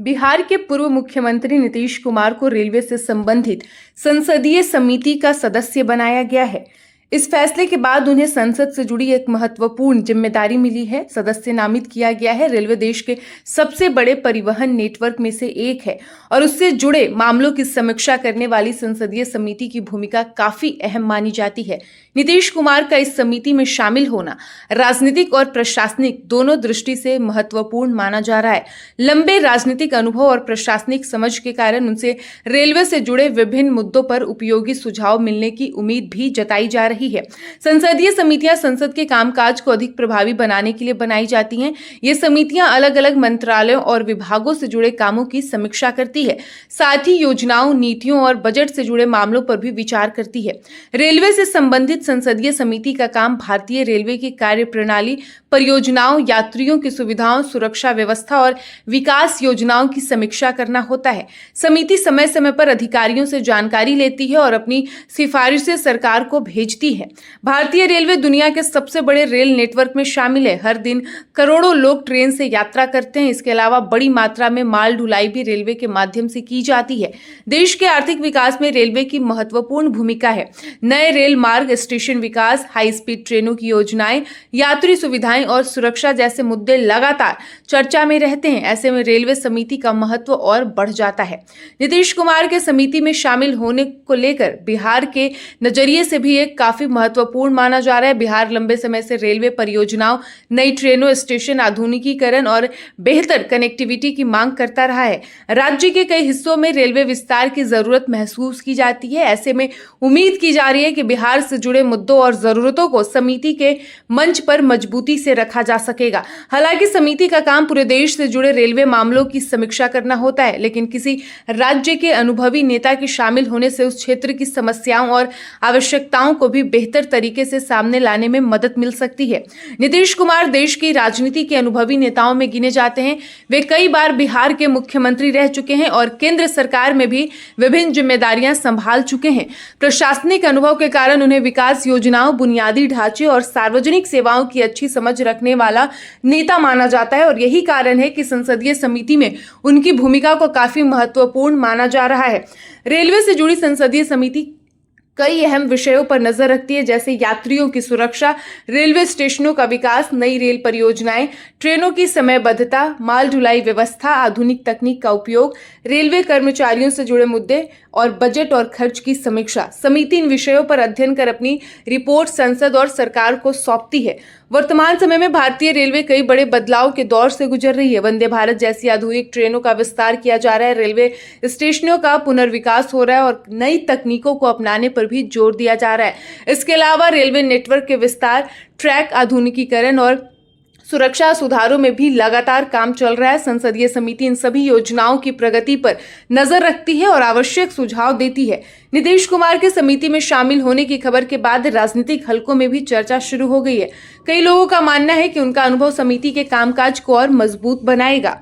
बिहार के पूर्व मुख्यमंत्री नीतीश कुमार को रेलवे से संबंधित संसदीय समिति का सदस्य बनाया गया है। इस फैसले के बाद उन्हें संसद से जुड़ी एक महत्वपूर्ण जिम्मेदारी मिली है। सदस्य नामित किया गया है। रेलवे देश के सबसे बड़े परिवहन नेटवर्क में से एक है और उससे जुड़े मामलों की समीक्षा करने वाली संसदीय समिति की भूमिका काफी अहम मानी जाती है। नीतीश कुमार का इस समिति में शामिल होना राजनीतिक और प्रशासनिक दोनों दृष्टि से महत्वपूर्ण माना जा रहा है। लंबे राजनीतिक अनुभव और प्रशासनिक समझ के कारण उनसे रेलवे से जुड़े विभिन्न मुद्दों पर उपयोगी सुझाव मिलने की उम्मीद भी जताई जा रही है। संसदीय समितियां संसद के कामकाज को अधिक प्रभावी बनाने के लिए बनाई जाती हैं। ये समितियां अलग अलग मंत्रालयों और विभागों से जुड़े कामों की समीक्षा करती है, साथ ही योजनाओं, नीतियों और बजट से जुड़े मामलों पर भी विचार करती है। रेलवे से संबंधित संसदीय समिति का काम भारतीय रेलवे की कार्यप्रणाली, परियोजनाओं, यात्रियों की सुविधाओं, सुरक्षा व्यवस्था और विकास योजनाओं की समीक्षा करना होता है। समिति समय समय पर अधिकारियों से जानकारी लेती है और अपनी सिफारिशें सरकार को भेजती है। भारतीय रेलवे दुनिया के सबसे बड़े रेल नेटवर्क में शामिल है। हर दिन करोड़ों लोग ट्रेन से यात्रा करते हैं। इसके अलावा बड़ी मात्रा में माल ढुलाई भी रेलवे के माध्यम से की जाती है। देश के आर्थिक विकास में रेलवे की महत्वपूर्ण भूमिका है। नए रेल मार्ग, स्टेशन विकास, हाई स्पीड ट्रेनों की योजनाएं, यात्री सुविधाएं और सुरक्षा जैसे मुद्दे लगातार चर्चा में रहते हैं। ऐसे में रेलवे समिति का महत्व और बढ़ जाता है। नीतीश कुमार के समिति में शामिल होने को लेकर बिहार के नजरिए से भी एक काफी महत्वपूर्ण माना जा रहा है। बिहार लंबे समय से रेलवे परियोजनाओं, नई ट्रेनों, स्टेशन आधुनिकीकरण और बेहतर कनेक्टिविटी की मांग करता रहा है। राज्य के कई हिस्सों में रेलवे विस्तार की जरूरत महसूस की जाती है। ऐसे में उम्मीद की जा रही है कि बिहार से जुड़े मुद्दों और जरूरतों को समिति के मंच पर मजबूती से रखा जा सकेगा। हालांकि समिति का काम पूरे देश से जुड़े रेलवे मामलों की समीक्षा करना होता है, लेकिन किसी राज्य के अनुभवी नेता के शामिल होने से उस क्षेत्र की समस्याओं और आवश्यकताओं को भी बेहतर तरीके से सामने लाने में मदद मिल सकती है। नीतीश कुमार देश की राजनीति के अनुभवी नेताओं में गिने जाते हैं। वे कई बार बिहार के मुख्यमंत्री रह चुके हैं और केंद्र सरकार में भी विभिन्न जिम्मेदारियां संभाल चुके हैं। प्रशासनिक अनुभव के कारण उन्हें विकास योजनाओं, बुनियादी ढांचे और सार्वजनिक सेवाओं की अच्छी समझ रखने वाला नेता माना जाता है और यही कारण है कि संसदीय समिति में उनकी भूमिका को काफी महत्वपूर्ण माना जा रहा है। रेलवे से जुड़ी संसदीय समिति कई अहम विषयों पर नजर रखती है, जैसे यात्रियों की सुरक्षा, रेलवे स्टेशनों का विकास, नई रेल परियोजनाएं, ट्रेनों की समयबद्धता, माल ढुलाई व्यवस्था, आधुनिक तकनीक का उपयोग, रेलवे कर्मचारियों से जुड़े मुद्दे और बजट और खर्च की समीक्षा। समिति इन विषयों पर अध्ययन कर अपनी रिपोर्ट संसद और सरकार को सौंपती है। वर्तमान समय में भारतीय रेलवे कई बड़े बदलाव के दौर से गुजर रही है। वंदे भारत जैसी आधुनिक ट्रेनों का विस्तार किया जा रहा है, रेलवे स्टेशनों का पुनर्विकास हो रहा है और नई तकनीकों को अपनाने पर भी जोर दिया जा रहा है। इसके अलावा रेलवे नेटवर्क के विस्तार, ट्रैक आधुनिकीकरण और सुरक्षा सुधारों में भी लगातार काम चल रहा है। संसदीय समिति इन सभी योजनाओं की प्रगति पर नजर रखती है और आवश्यक सुझाव देती है। नीतीश कुमार के समिति में शामिल होने की खबर के बाद राजनीतिक हलकों में भी चर्चा शुरू हो गई है। कई लोगों का मानना है कि उनका अनुभव समिति के कामकाज को और मजबूत बनाएगा।